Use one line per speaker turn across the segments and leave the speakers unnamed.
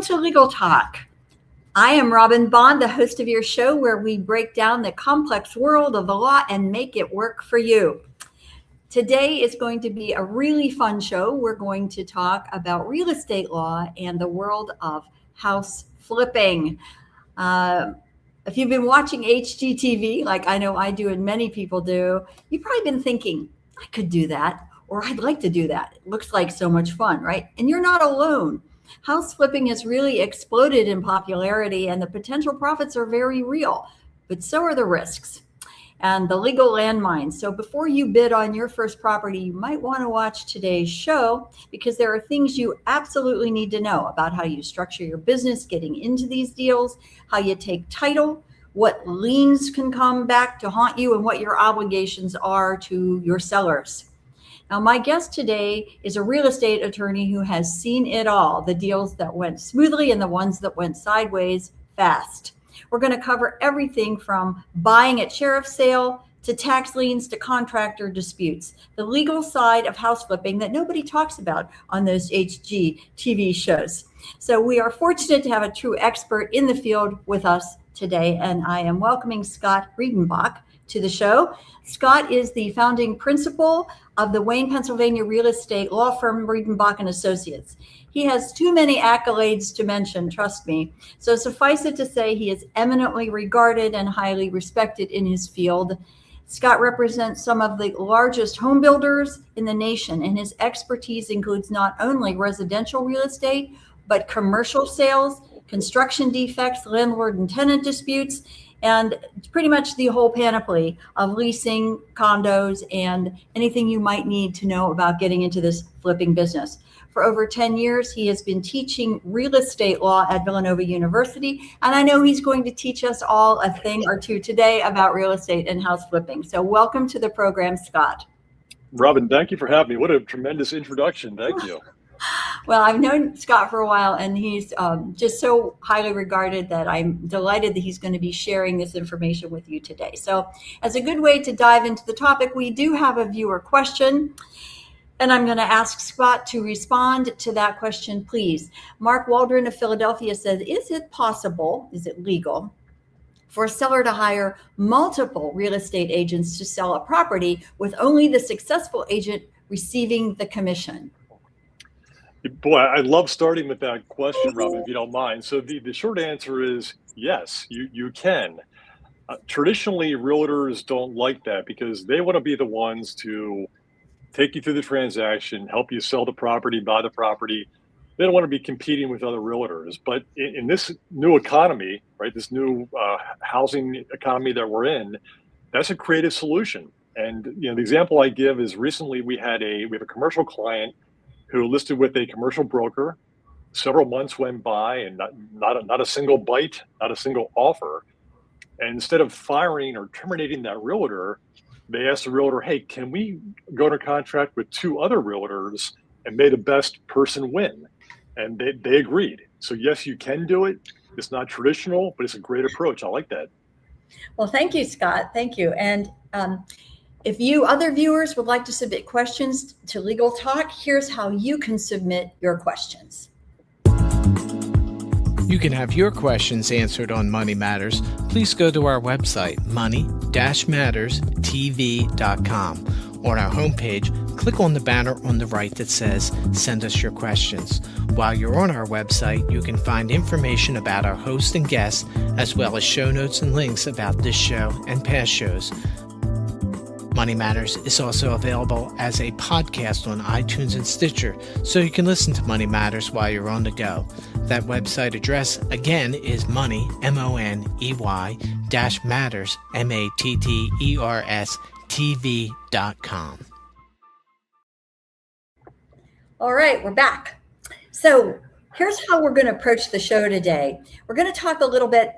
to Legal Talk. I am Robiin Bond, the host of your show where we break down the complex world of the law and make it work for you. Today is going to be a really fun show. We're going to talk about real estate law and the world of house flipping. If you've been watching HGTV, like I know I do and many people do, you've probably been thinking, I could do that, or I'd like to do that. It looks like so much fun, right? And you're not alone. House flipping has really exploded in popularity and the potential profits are very real, but so are the risks and the legal landmines. So before you bid on your first property, you might want to watch today's show because there are things you absolutely need to know about how you structure your business getting into these deals, how you take title, what liens can come back to haunt you, and what your obligations are to your sellers. Now, my guest today is a real estate attorney who has seen it all, the deals that went smoothly and the ones that went sideways fast. We're going to cover everything from buying at sheriff's sale to tax liens to contractor disputes, the legal side of house flipping that nobody talks about on those HGTV shows. So we are fortunate to have a true expert in the field with us today, and I am welcoming Scott Reidenbach to the show. Scott is the founding principal of the Wayne, Pennsylvania real estate law firm Reidenbach Associates. He has too many accolades to mention, trust me. So suffice it to say, he is eminently regarded and highly respected in his field. Scott represents some of the largest home builders in the nation, and his expertise includes not only residential real estate, but commercial sales, construction defects, landlord and tenant disputes, and pretty much the whole panoply of leasing, condos, and anything you might need to know about getting into this flipping business. For over 10 years, he has been teaching real estate law at Villanova University, and I know he's going to teach us all a thing or two today about real estate and house flipping. So welcome to the program, Scott.
Robin, thank you for having me. What a tremendous introduction. Thank you.
Well, I've known Scott for a while, and he's just so highly regarded that I'm delighted that he's going to be sharing this information with you today. So as a good way to dive into the topic, we do have a viewer question, and I'm going to ask Scott to respond to that question, please. Mark Waldron of Philadelphia says, is it possible, is it legal, for a seller to hire multiple real estate agents to sell a property with only the successful agent receiving the commission?
Boy, I love starting with that question, Robin, if you don't mind. So the short answer is yes, you can. Traditionally, realtors don't like that because they want to be the ones to take you through the transaction, help you sell the property, buy the property. They don't want to be competing with other realtors. But in this new economy, right, this new housing economy that we're in, that's a creative solution. And the example I give is recently we have a commercial client who listed with a commercial broker. Several months went by and not a single bite, not a single offer. And instead of firing or terminating that realtor, they asked the realtor, hey, can we go under contract with two other realtors and may the best person win? And they agreed. So yes, you can do it. It's not traditional, but it's a great approach. I like that.
Well, thank you, Scott. Thank you. And if you other viewers would like to submit questions to Legal Talk, here's how you can submit your questions.
You can have your questions answered on Money Matters. Please go to our website, money-matterstv.com. On our homepage, click on the banner on the right that says, Send us your questions. While you're on our website, you can find information about our host and guests, as well as show notes and links about this show and past shows. Money Matters is also available as a podcast on iTunes and Stitcher, so you can listen to Money Matters while you're on the go. That website address, again, is money, MONEY, -matters, MATTERS, TV.com.
All right, we're back. So here's how we're going to approach the show today. We're going to talk a little bit,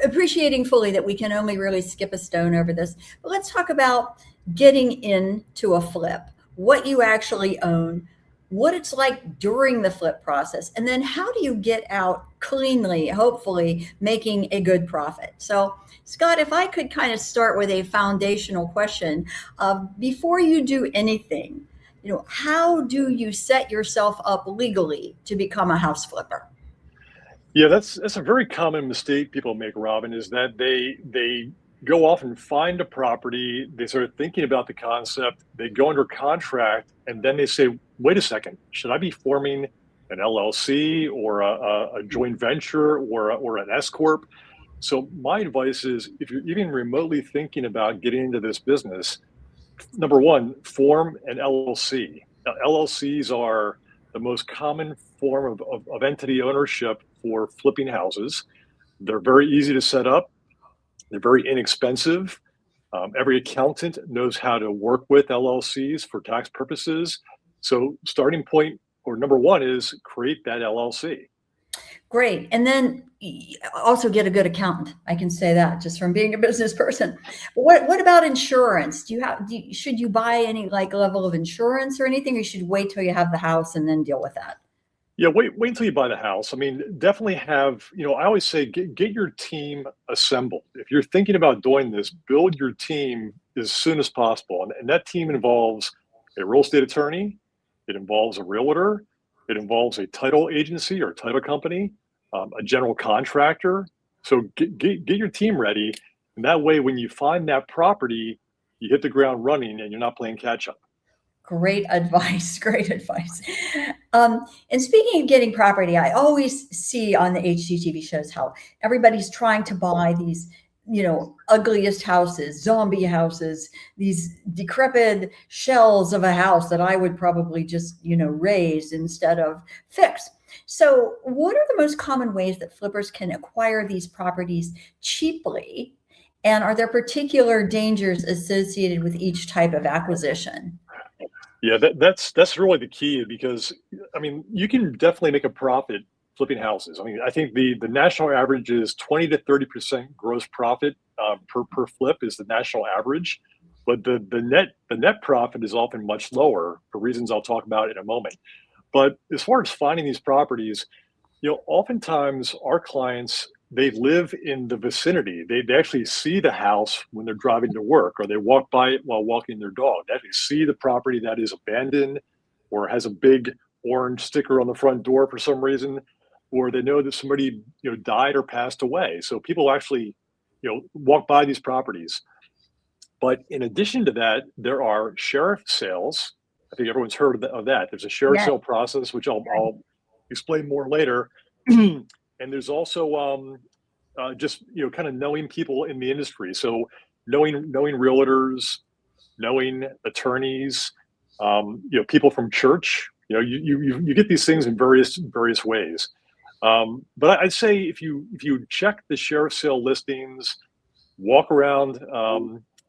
appreciating fully that we can only really skip a stone over this, but let's talk about getting into a flip, what you actually own, what it's like during the flip process, and then how do you get out cleanly, hopefully making a good profit. So Scott, if I could kind of start with a foundational question, before you do anything, how do you set yourself up legally to become a house flipper?
Yeah, that's a very common mistake people make, Robin, is that they go off and find a property, they start thinking about the concept, they go under contract, and then they say, wait a second, should I be forming an LLC or a joint venture or an S corp? So my advice is, if you're even remotely thinking about getting into this business, number one, form an LLC. Now, LLCs are the most common form of entity ownership for flipping houses. They're very easy to set up. They're very inexpensive. Every accountant knows how to work with LLCs for tax purposes. So starting point, or number one, is create that LLC.
Great. And then also get a good accountant. I can say that just from being a business person. But what about insurance? Should you buy any like level of insurance or anything, or you should wait till you have the house and then deal with that?
Yeah, wait until you buy the house. I mean, definitely have, I always say get your team assembled. If you're thinking about doing this, build your team as soon as possible. And that team involves a real estate attorney, it involves a realtor, it involves a title agency or title company, a general contractor. So get your team ready. And that way, when you find that property, you hit the ground running and you're not playing catch up.
Great advice. Great advice. And speaking of getting property, I always see on the HGTV shows how everybody's trying to buy these, ugliest houses, zombie houses, these decrepit shells of a house that I would probably just, raise instead of fix. So what are the most common ways that flippers can acquire these properties cheaply? And are there particular dangers associated with each type of acquisition?
Yeah, that's really the key, because you can definitely make a profit flipping houses. I think the national average is 20 to 30% gross profit per flip is the national average, but the net profit is often much lower for reasons I'll talk about in a moment. But as far as finding these properties, oftentimes our clients, they live in the vicinity. They actually see the house when they're driving to work, or they walk by it while walking their dog. They actually see the property that is abandoned or has a big orange sticker on the front door for some reason, or they know that somebody died or passed away. So people actually walk by these properties. But in addition to that, there are sheriff sales. I think everyone's heard of that. There's a sheriff sale process, which I'll explain more later. And there's also just kind of knowing people in the industry. So knowing realtors, knowing attorneys, people from church. You get these things in various ways. But I'd say if you check the sheriff sale listings, walk around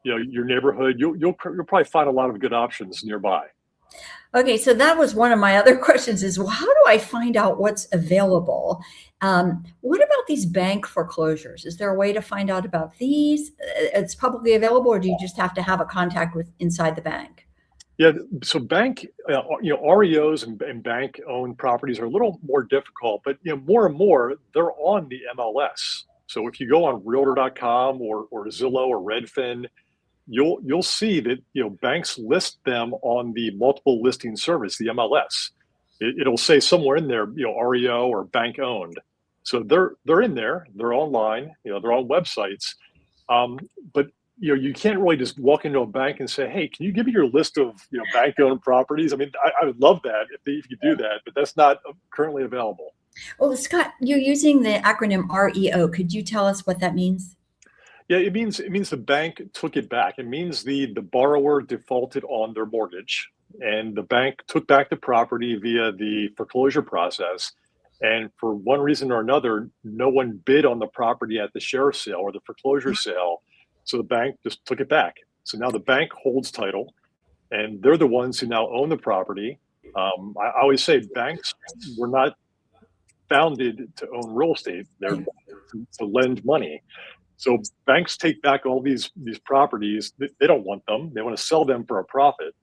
your neighborhood, you'll probably find a lot of good options nearby.
Okay, so that was one of my other questions is, well, how do I find out what's available? What about these bank foreclosures? Is there a way to find out about these? It's publicly available, or do you just have to have a contact with inside the bank?
Yeah, so bank, REOs and bank-owned properties are a little more difficult, but more and more they're on the MLS. So if you go on Realtor.com or Zillow or Redfin, you'll see that banks list them on the multiple listing service, the MLS. It'll say somewhere in there, REO or bank owned. So they're in there, they're online, they're on websites. But you can't really just walk into a bank and say, hey, can you give me your list of bank owned properties? I would love that if you do that, but that's not currently available.
Well, Scott, you're using the acronym REO. Could you tell us what that means?
Yeah, it means the bank took it back. It means the borrower defaulted on their mortgage, and the bank took back the property via the foreclosure process. And for one reason or another, no one bid on the property at the sheriff's sale or the foreclosure sale. So the bank just took it back. So now the bank holds title, and they're the ones who now own the property. I always say banks were not founded to own real estate. They're to lend money. So banks take back all these properties. They don't want them. They want to sell them for a profit.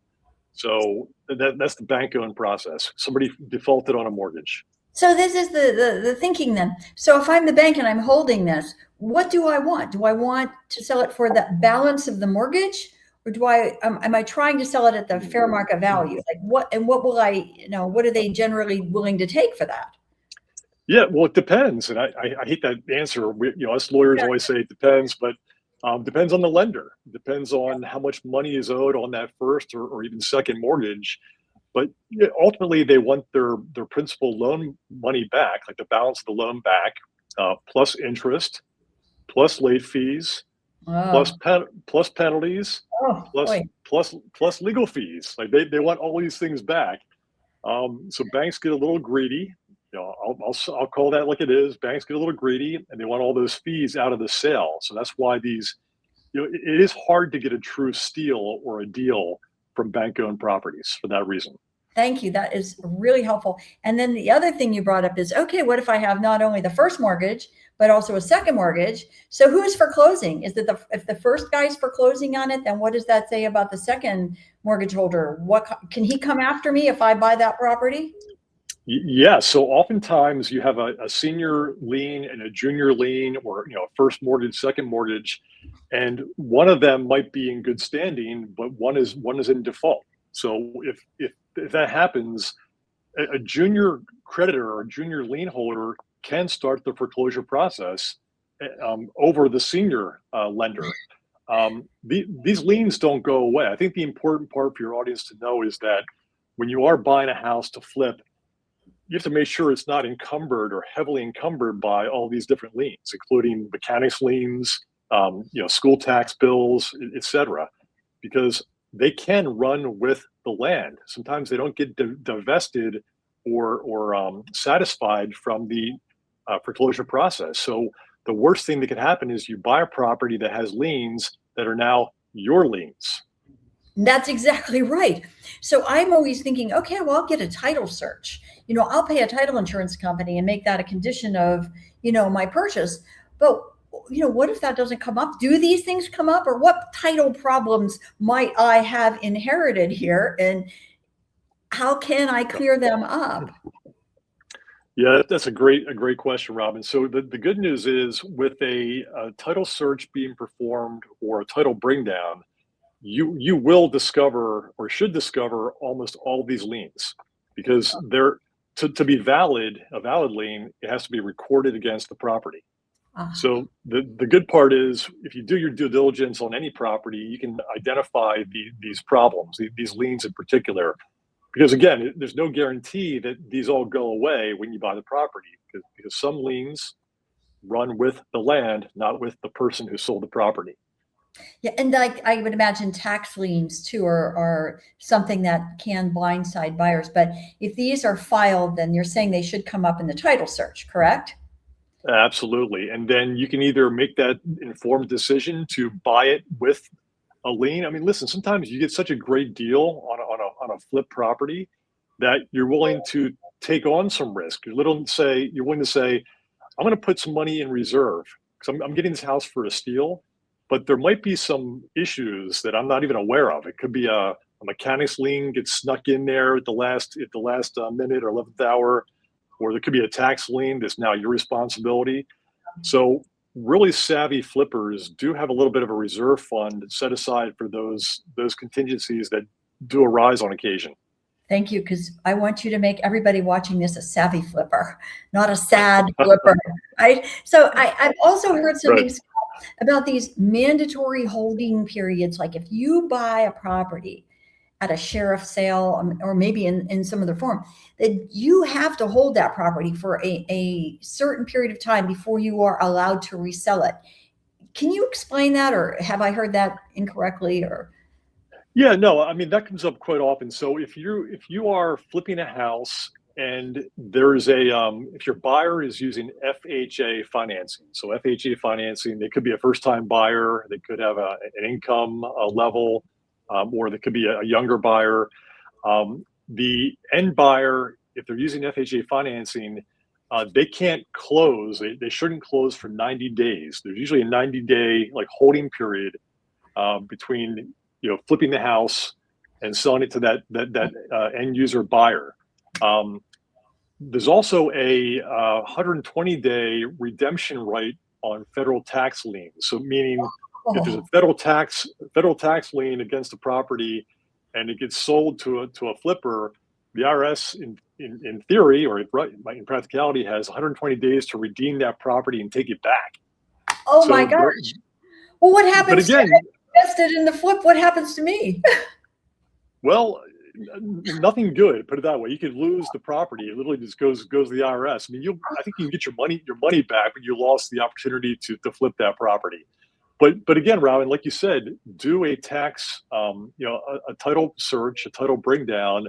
So that's the bank-owned process. Somebody defaulted on a mortgage.
So this is the thinking then. So if I'm the bank and I'm holding this, what do I want? Do I want to sell it for the balance of the mortgage, or am I trying to sell it at the fair market value? Like what will what are they generally willing to take for that?
Yeah, well, it depends, and I hate that answer. Us lawyers always say it depends, but depends on the lender. Depends on how much money is owed on that first or even second mortgage. But yeah, ultimately, they want their principal loan money back, like the balance of the loan back, plus interest, plus late fees,
Oh,
plus penalties,
oh
plus
boy.
plus legal fees. Like they want all these things back. So banks get a little greedy. I'll call that like it is. Banks get a little greedy, and they want all those fees out of the sale. So that's why it is hard to get a true steal or a deal from bank-owned properties for that reason.
Thank you. That is really helpful. And then the other thing you brought up is, okay, what if I have not only the first mortgage, but also a second mortgage? So who's foreclosing? Is it if the first guy's foreclosing on it, then what does that say about the second mortgage holder? What can he come after me if I buy that property?
Yeah. So oftentimes you have a senior lien and a junior lien, or first mortgage, second mortgage, and one of them might be in good standing, but one is in default. So if that happens, a junior creditor or junior lien holder can start the foreclosure process over the senior lender. These liens don't go away. I think the important part for your audience to know is that when you are buying a house to flip, you have to make sure it's not encumbered or heavily encumbered by all these different liens, including mechanics liens, school tax bills, etc., because they can run with the land. Sometimes they don't get divested or satisfied from the foreclosure process. So the worst thing that could happen is you buy a property that has liens that are now your liens.
That's exactly right. So I'm always thinking, okay, well, I'll get a title search. I'll pay a title insurance company and make that a condition of, my purchase. But, what if that doesn't come up? Do these things come up, or what title problems might I have inherited here? And how can I clear them up?
Yeah, that's a great question, Robin. So the good news is, with a title search being performed or a title bring down, you will discover, or should discover, almost all of these liens, because they're to be valid. A valid lien, it has to be recorded against the property. So the good part is, if you do your due diligence on any property, you can identify these problems, these liens in particular, because again, there's no guarantee that these all go away when you buy the property, because some liens run with the land, not with the person who sold the property.
Yeah, and I would imagine tax liens too are something that can blindside buyers. But if these are filed, then you're saying they should come up in the title search, correct?
Absolutely. And then you can either make that informed decision to buy it with a lien. I mean, listen, sometimes you get such a great deal on a flip property that you're willing to take on some risk. You're willing to say, I'm going to put some money in reserve because I'm getting this house for a steal, but there might be some issues that I'm not even aware of. It could be a mechanics lien gets snuck in there at the last minute or 11th hour, or there could be a tax lien that's now your responsibility. So really savvy flippers do have a little bit of a reserve fund set aside for those contingencies that do arise on occasion.
Thank you, because I want you to make everybody watching this a savvy flipper, not a sad flipper. Right? So I've also heard something about these mandatory holding periods. Like if you buy a property at a sheriff sale, or maybe in some other form, that you have to hold that property for a certain period of time before you are allowed to resell it. Can you explain that, or have I heard that incorrectly? Or
yeah, no, I mean, that comes up quite often. So if you are flipping a house and there's if your buyer is using FHA financing, so FHA financing, they could be a first-time buyer, they could have an income level, or they could be a younger buyer. The end buyer, if they're using FHA financing, they can't close. They shouldn't close for 90 days. There's usually a 90-day holding period between flipping the house and selling it to that end user buyer. There's also a 120-day redemption right on federal tax liens. So meaning if there's a federal tax lien against the property and it gets sold to a flipper, the IRS in theory, or in practicality, has 120 days to redeem that property and take it back.
Oh my gosh. Well, what happens
but again,
to I invested in the flip? What happens to me?
Well, nothing good. Put it that way. You could lose the property. It literally just goes to the IRS. I mean, I think you can get your money back, but you lost the opportunity to flip that property. But again, Robin, like you said, do a tax, a title search, a title bring down,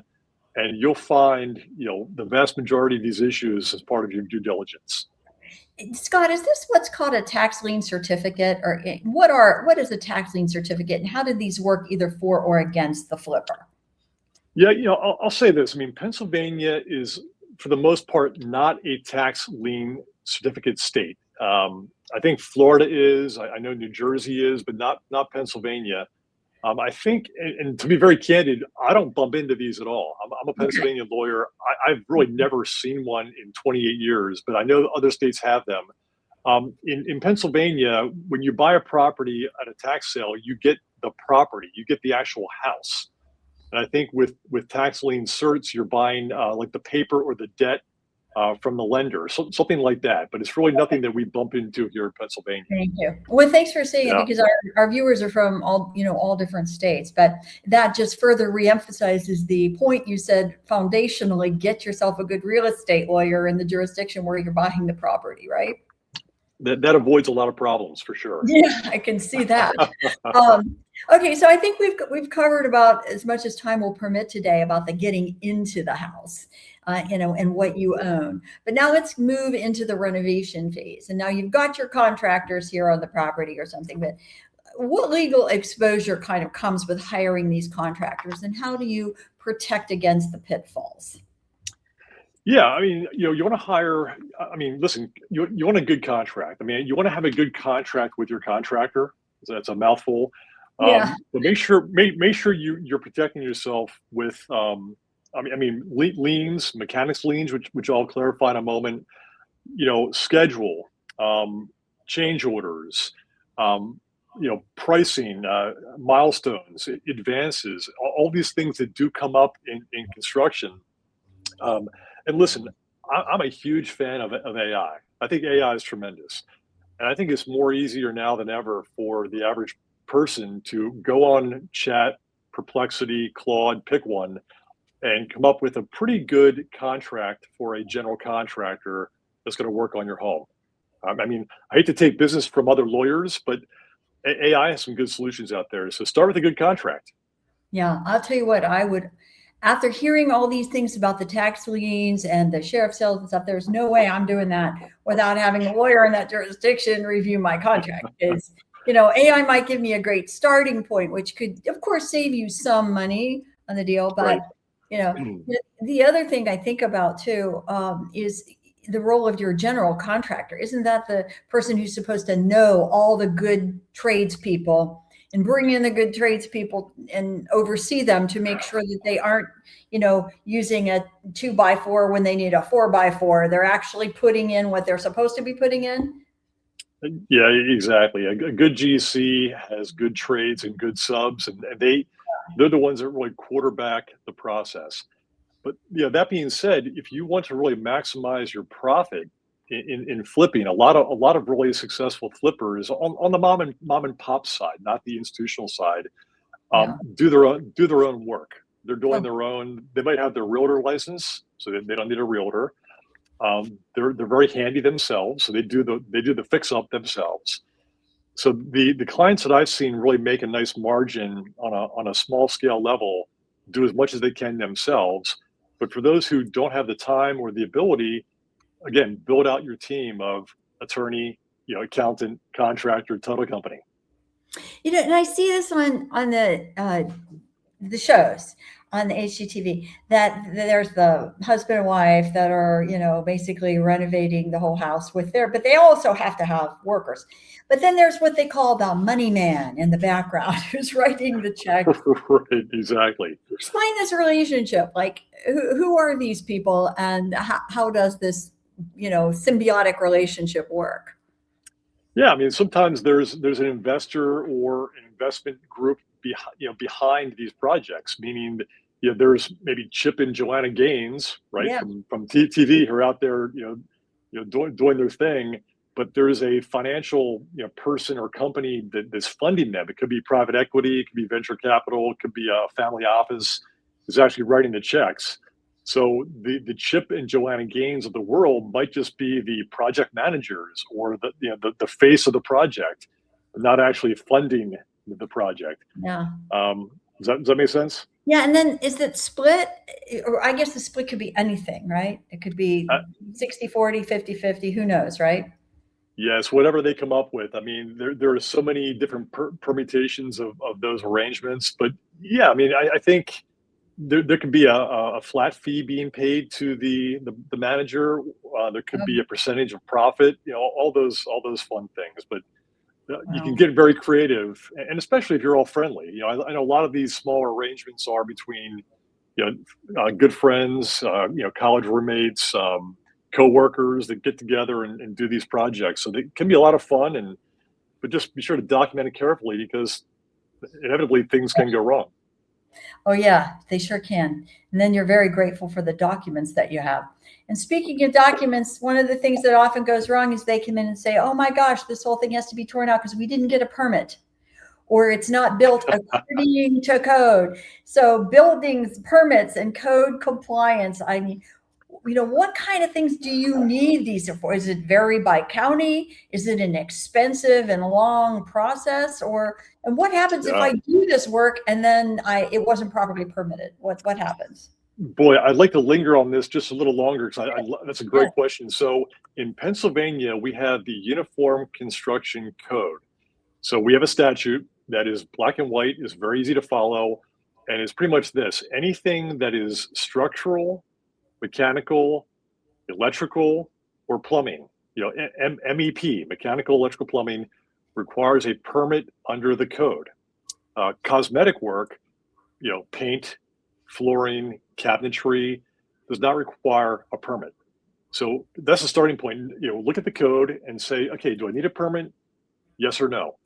and you'll find, the vast majority of these issues as part of your due diligence.
Scott, is this what's called a tax lien certificate, or what is a tax lien certificate, and how do these work either for or against the flipper?
Yeah, I'll say this. I mean, Pennsylvania is, for the most part, not a tax lien certificate state. I think Florida is. I know New Jersey is, but not Pennsylvania. I think, and to be very candid, I don't bump into these at all. I'm a Pennsylvania lawyer. I've really never seen one in 28 years, but I know other states have them. In Pennsylvania, when you buy a property at a tax sale, you get the property, you get the actual house. And I think with tax lien certs, you're buying like the paper or the debt from the lender, something like that. But it's really nothing that we bump into here in Pennsylvania.
Thank you. Well, thanks for saying it, because our viewers are from all different states. But that just further reemphasizes the point you said. Foundationally, get yourself a good real estate lawyer in the jurisdiction where you're buying the property, right?
That avoids a lot of problems for sure.
Yeah, I can see that. Okay, so I think we've covered about as much as time will permit today about the getting into the house, and what you own. But now let's move into the renovation phase. And now you've got your contractors here on the property or something, but what legal exposure kind of comes with hiring these contractors, and how do you protect against the pitfalls?
Yeah, I mean, you want to hire. I mean, listen, you want a good contract. I mean, you want to have a good contract with your contractor. That's a mouthful.
Yeah.
But make sure you're protecting yourself with. Liens, mechanics liens, which I'll clarify in a moment. Schedule, change orders, pricing, milestones, advances, all these things that do come up in construction. And listen, I'm a huge fan of AI. I think AI is tremendous. And I think it's more easier now than ever for the average person to go on Chat, Perplexity, Claude, pick one, and come up with a pretty good contract for a general contractor that's going to work on your home. I mean, I hate to take business from other lawyers, but AI has some good solutions out there. So start with a good contract.
Yeah, I'll tell you what, I would, after hearing all these things about the tax liens and the sheriff sales and stuff, there's no way I'm doing that without having a lawyer in that jurisdiction review my contract. Because, AI might give me a great starting point, which could, of course, save you some money on the deal. But,
Right.
The other thing I think about too is the role of your general contractor. Isn't that the person who's supposed to know all the good tradespeople and bring in the good tradespeople and oversee them to make sure that they aren't, using a 2x4 when they need a 4x4. They're actually putting in what they're supposed to be putting in?
Yeah, exactly. A good GC has good trades and good subs, and they're the ones that really quarterback the process. But that being said, if you want to really maximize your profit in flipping, a lot of really successful flippers on the mom and pop side, not the institutional side, do their own work. They're doing their own. They might have their realtor license, so they don't need a realtor. They're very handy themselves, so they do the fix up themselves. So the clients that I've seen really make a nice margin on a small scale level, do as much as they can themselves. But for those who don't have the time or the ability, again, build out your team of attorney, accountant, contractor, title company.
And I see this on the shows on the HGTV, that there's the husband and wife that are, basically renovating the whole house but they also have to have workers. But then there's what they call the money man in the background who's writing the check.
Right, exactly.
Explain this relationship. Like, who are these people, and how does this, symbiotic relationship work?
Yeah, I mean, sometimes there's an investor or an investment group behind these projects, meaning there's maybe Chip and Joanna Gaines, right,
Yeah.
from TV, who are out there, doing their thing. But there's a financial, person or company that's funding them. It could be private equity, it could be venture capital, it could be a family office is actually writing the checks. So the Chip and Joanna Gaines of the world might just be the project managers or the face of the project, but not actually funding the project.
Yeah.
Does that make sense?
Yeah. And then is it split? Or I guess the split could be anything, right? It could be 60-40, 50-50, who knows, right?
Yes, whatever they come up with. I mean, there are so many different permutations of those arrangements. But yeah, I mean, I think there could be a flat fee being paid to the manager. There could be a percentage of profit. All those fun things. But you can get very creative, and especially if you're all friendly. I know a lot of these smaller arrangements are between good friends, college roommates, co-workers that get together and do these projects. So they can be a lot of fun, but just be sure to document it carefully, because inevitably things can go wrong.
Oh yeah, they sure can. And then you're very grateful for the documents that you have. And speaking of documents, one of the things that often goes wrong is they come in and say, oh my gosh, this whole thing has to be torn out because we didn't get a permit, or it's not built according to code. So buildings, permits, and code compliance, I mean, what kind of things do you need these for? Is it vary by county? Is it an expensive and long process? And what happens if I do this work and then it wasn't properly permitted? What happens?
Boy, I'd like to linger on this just a little longer, because that's a great question. So in Pennsylvania, we have the Uniform Construction Code. So we have a statute that is black and white, is very easy to follow, and it's pretty much this: anything that is structural, mechanical, electrical, or plumbing, MEP, mechanical, electrical, plumbing, requires a permit under the code. Cosmetic work, paint, flooring, cabinetry, does not require a permit. So that's the starting point. Look at the code and say, okay, do I need a permit? Yes or no?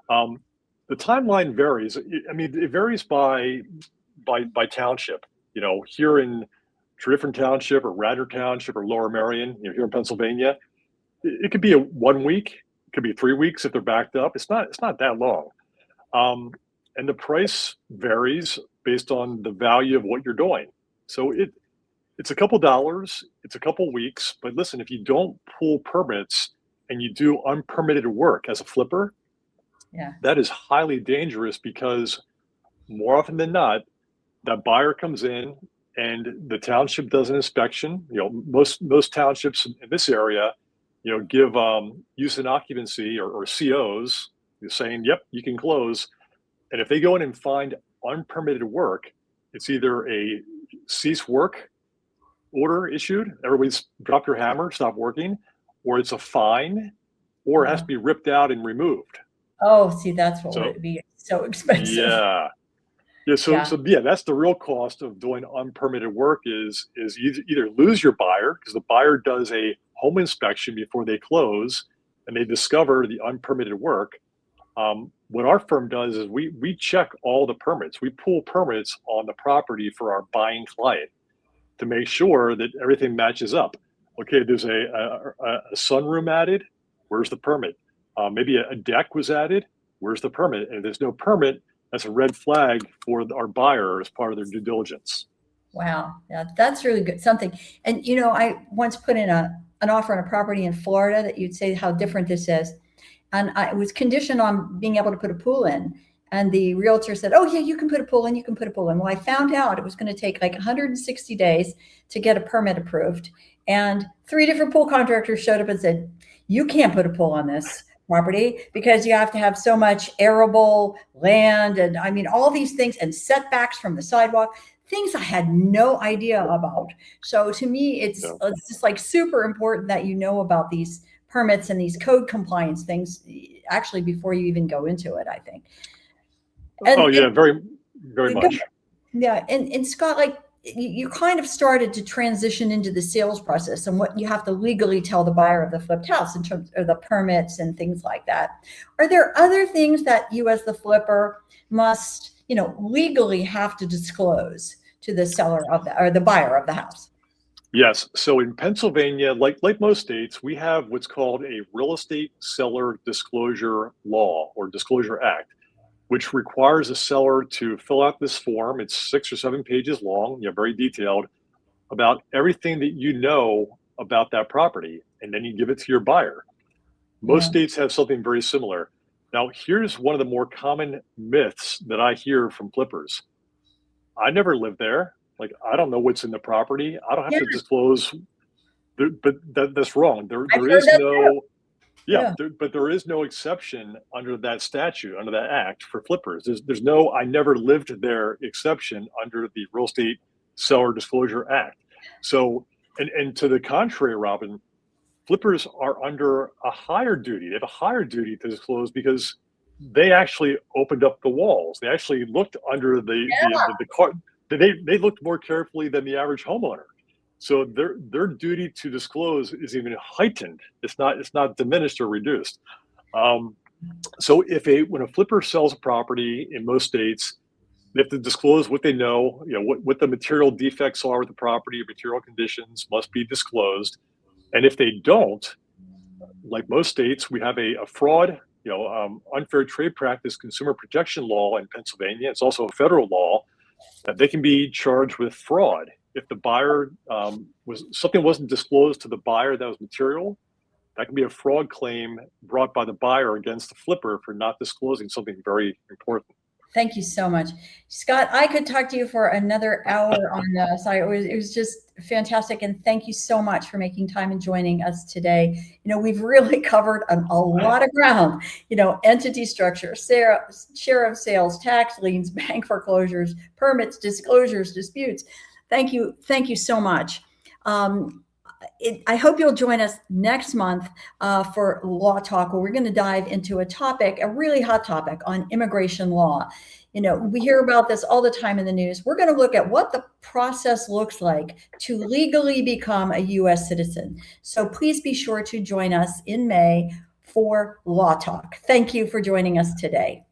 The timeline varies. I mean, it varies by township. Here in Tredyffrin Township or Radnor Township or Lower Merion, here in Pennsylvania, it could be 1 week, it could be 3 weeks if they're backed up. It's not that long. And the price varies based on the value of what you're doing. So it's a couple dollars, it's a couple weeks, but listen, if you don't pull permits and you do unpermitted work as a flipper, that is highly dangerous, because more often than not, that buyer comes in and the township does an inspection. Most townships in this area, give use and occupancy or COs, saying, yep, you can close. And if they go in and find unpermitted work, it's either a cease work order issued, everybody's drop your hammer, stop working, or it's a fine, or it has to be ripped out and removed.
Oh, see, that's what would be so expensive.
Yeah. So that's the real cost of doing unpermitted work is you either lose your buyer, because the buyer does a home inspection before they close and they discover the unpermitted work. What our firm does is we check all the permits. We pull permits on the property for our buying client to make sure that everything matches up. Okay, there's a sunroom added. Where's the permit? Maybe a deck was added. Where's the permit? And if there's no permit, that's a red flag for our buyer as part of their due diligence.
Wow, that's really good. Something. And I once put in an offer on a property in Florida that you'd say how different this is, and I was conditioned on being able to put a pool in. And the realtor said, oh yeah, you can put a pool in, you can put a pool in. Well, I found out it was going to take like 160 days to get a permit approved. And 3 different pool contractors showed up and said, you can't put a pool on this property because you have to have so much arable land. And I mean, all these things and setbacks from the sidewalk, things I had no idea about. So to me, it's just like super important that you know about these permits and these code compliance things actually before you even go into it, I think. And,
very, very much.
Yeah. And Scott, like you kind of started to transition into the sales process and what you have to legally tell the buyer of the flipped house in terms of the permits and things like that. Are there other things that you as the flipper must, legally have to disclose to the seller of or the buyer of the house?
Yes. So in Pennsylvania, like most states, we have what's called a real estate seller disclosure law or disclosure act, which requires a seller to fill out this form. It's 6 or 7 pages long, very detailed, about everything that you know about that property, and then you give it to your buyer. Most states have something very similar. Now, here's one of the more common myths that I hear from flippers. I never lived there. Like, I don't know what's in the property. I don't have to disclose. But that's wrong. There is no, but there is no exception under that statute, under that act for flippers. There's no I never lived there exception under the Real Estate Seller Disclosure Act. So, and to the contrary, Robin, flippers are under a higher duty. They have a higher duty to disclose because they actually opened up the walls. They actually looked under the car. They looked more carefully than the average homeowner. So their duty to disclose is even heightened. It's not diminished or reduced. So when a flipper sells a property in most states, they have to disclose what they know. What the material defects are with the property, material conditions must be disclosed. And if they don't, like most states, we have a fraud, unfair trade practice consumer protection law in Pennsylvania. It's also a federal law that they can be charged with fraud if the buyer something wasn't disclosed to the buyer that was material. That can be a fraud claim brought by the buyer against the flipper for not disclosing something very important.
Thank you so much, Scott. I could talk to you for another hour on this. It was just fantastic, and thank you so much for making time and joining us today. We've really covered a lot of ground. Entity structure, share of sales, tax liens, bank foreclosures, permits, disclosures, disputes. Thank you so much. I hope you'll join us next month for Law Talk, where we're going to dive into a really hot topic on immigration law. We hear about this all the time in the news. We're going to look at what the process looks like to legally become a U.S. citizen. So please be sure to join us in May for Law Talk. Thank you for joining us today.